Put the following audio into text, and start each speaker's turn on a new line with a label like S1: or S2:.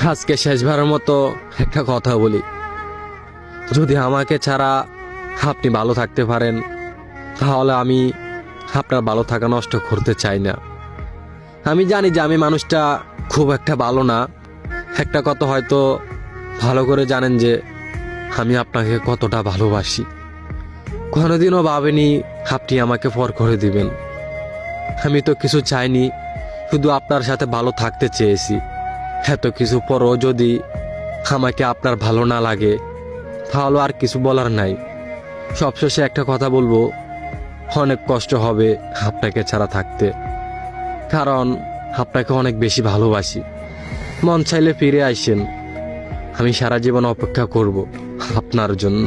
S1: আজকে শেষবারের মতো একটা কথা বলি, যদি আমাকে ছাড়া আপনি ভালো থাকতে পারেন তাহলে আমি আপনার ভালো থাকা নষ্ট করতে চাই না। আমি জানি যে আমি মানুষটা খুব একটা ভালো না, একটা কথা হয়তো ভালো করে জানেন যে আমি আপনাকে কতটা ভালোবাসি। কোনোদিনও ভাবেনি আপনি আমাকে পর করে দিবেন। আমি তো কিছু চাইনি, শুধু আপনার সাথে ভালো থাকতে চেয়েছি। এত কিছু পরও যদি আমাকে আপনার ভালো না লাগে তাহলে আর কিছু বলার নাই। সবশেষে একটা কথা বলবো, অনেক কষ্ট হবে আপনাকে ছাড়া থাকতে, কারণ আপনাকে অনেক বেশি ভালোবাসি। মন চাইলে ফিরে আইসেন, আমি সারা জীবন অপেক্ষা করব আপনার জন্য।